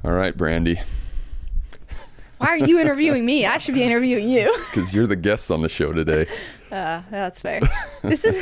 All right, Brandi. Why are you interviewing me? I should be interviewing you. Because you're the guest on the show today. That's fair. This is...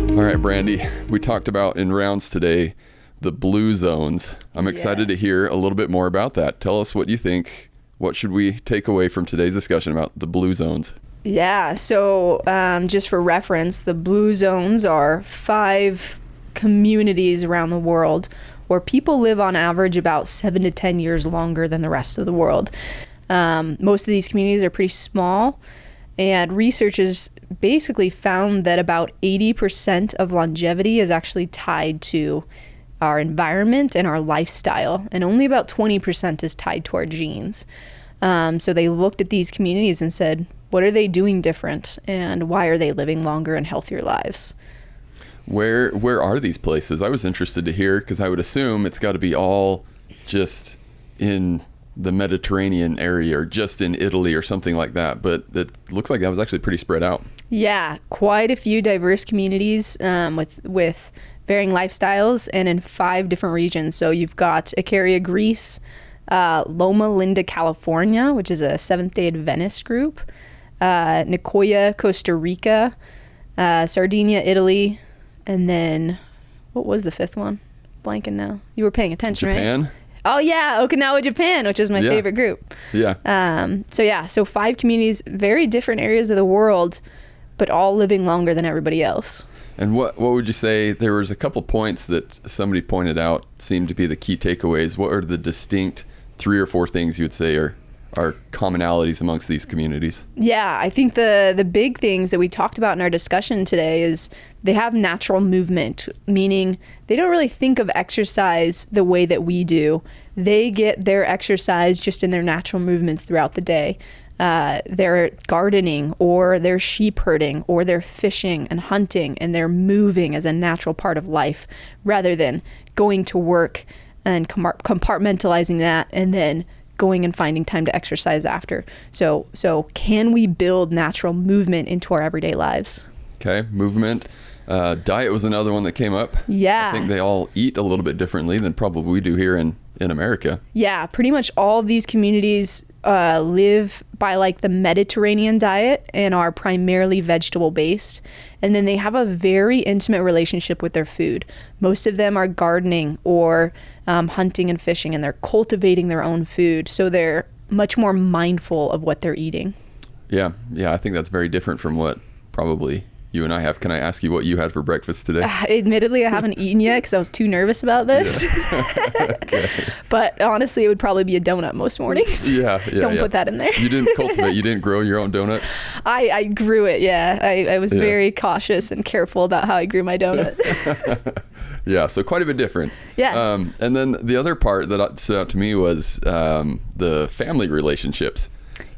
All right, Brandi, we talked about in rounds today the blue zones. I'm excited to hear a little bit more about that. Tell us what you think. What should we take away from today's discussion about the blue zones? Yeah, so just for reference, the blue zones are 5 communities around the world where people live on average about 7 to 10 years longer than the rest of the world. Most of these communities are pretty small, and researchers basically found that about 80% of longevity is actually tied to our environment and our lifestyle, and only about 20% is tied to our genes. So they looked at these communities and said, what are they doing different, and why are they living longer and healthier lives? Where are these places? I was interested to hear, because I would assume it's got to be all just in the Mediterranean area or just in Italy or something like that, but it looks like that was actually pretty spread out. Yeah, quite a few diverse communities with varying lifestyles, and in 5 different regions. So you've got Icaria, Greece, Loma Linda, California, which is a Seventh-day Adventist group, Nicoya, Costa Rica, Sardinia, Italy, and then what was the 5th one? Blanking now. You were paying attention, Japan? Right? Oh yeah, Okinawa, Japan, which is my favorite group. Yeah. So 5 communities, very different areas of the world, but all living longer than everybody else. And what would you say, there was a couple points that somebody pointed out seemed to be the key takeaways. What are the distinct 3 or 4 things you would say are commonalities amongst these communities? Yeah, I think the big things that we talked about in our discussion today is they have natural movement, meaning they don't really think of exercise the way that we do. They get their exercise just in their natural movements throughout the day. They're gardening, or they're sheep herding, or they're fishing and hunting, and they're moving as a natural part of life rather than going to work and compartmentalizing that and then going and finding time to exercise after. So can we build natural movement into our everyday lives? Okay, movement. Diet was another one that came up. Yeah. I think they all eat a little bit differently than probably we do here in America. Yeah, pretty much all of these communities live by like the Mediterranean diet and are primarily vegetable based. And then they have a very intimate relationship with their food. Most of them are gardening or hunting and fishing, and they're cultivating their own food. So they're much more mindful of what they're eating. Yeah, I think that's very different from what probably you and I have. Can I ask you what you had for breakfast today? Admittedly, I haven't eaten yet because I was too nervous about this. Yeah. Okay. But honestly, it would probably be a donut most mornings. Yeah. Don't put that in there. You didn't cultivate, you didn't grow your own donut? I grew it, yeah. I was very cautious and careful about how I grew my donut. Yeah, so quite a bit different. Yeah. And then the other part that stood out to me was the family relationships.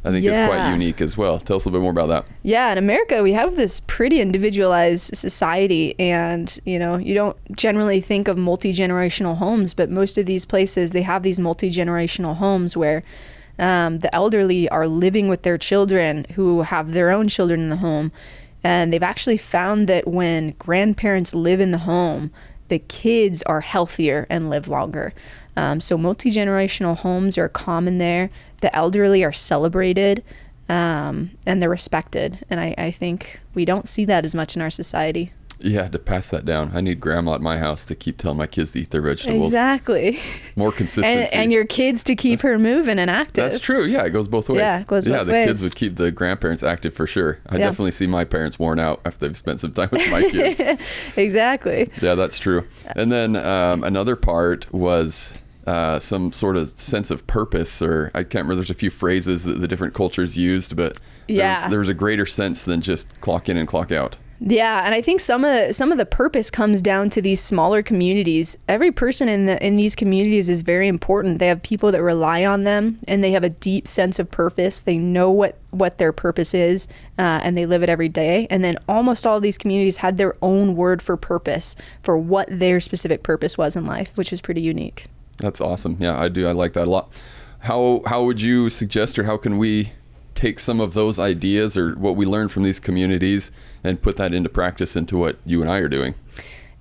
I think it's quite unique as well. Tell us a little bit more about that. Yeah, in America, we have this pretty individualized society, and you don't generally think of multi-generational homes, but most of these places, they have these multi-generational homes where the elderly are living with their children who have their own children in the home. And they've actually found that when grandparents live in the home, the kids are healthier and live longer. So multi-generational homes are common there. The elderly are celebrated, and they're respected. And I think we don't see that as much in our society. Yeah, to pass that down. I need grandma at my house to keep telling my kids to eat their vegetables. Exactly. More consistency. And your kids to keep her moving and active. That's true. Yeah, it goes both ways. Yeah, it goes both ways. Yeah, the kids would keep the grandparents active for sure. I definitely see my parents worn out after they've spent some time with my kids. Exactly. Yeah, that's true. And then another part was some sort of sense of purpose, or I can't remember, there's a few phrases that the different cultures used, but there's a greater sense than just clock in and clock out. Yeah, and I think some of the purpose comes down to these smaller communities. Every person in these communities is very important. They have people that rely on them, and they have a deep sense of purpose. They know what their purpose is, and they live it every day. And then almost all of these communities had their own word for purpose, for what their specific purpose was in life, which is pretty unique. That's awesome. Yeah, I do. I like that a lot. How would you suggest, or how can we take some of those ideas or what we learn from these communities and put that into practice into what you and I are doing.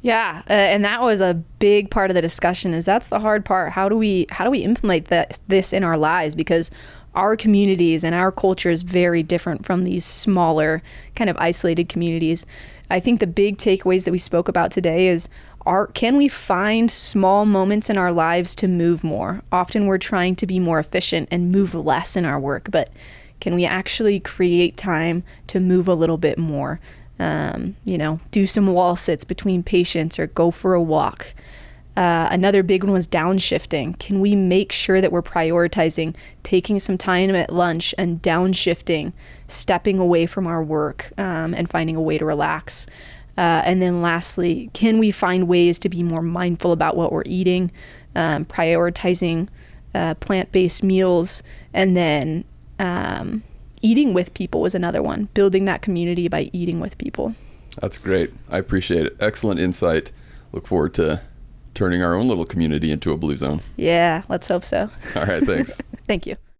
Yeah, and that was a big part of the discussion. Is that's the hard part. How do we implement this in our lives? Because our communities and our culture is very different from these smaller, kind of isolated communities. I think the big takeaways that we spoke about today is, can we find small moments in our lives to move more? Often we're trying to be more efficient and move less in our work, but can we actually create time to move a little bit more? Do some wall sits between patients or go for a walk. Another big one was downshifting. Can we make sure that we're prioritizing taking some time at lunch and downshifting, stepping away from our work and finding a way to relax? And then lastly, can we find ways to be more mindful about what we're eating, prioritizing plant-based meals, and then eating with people was another one. Building that community by eating with people. That's great. I appreciate it. Excellent insight. Look forward to turning our own little community into a blue zone. Yeah, let's hope so. All right, thanks. Thank you.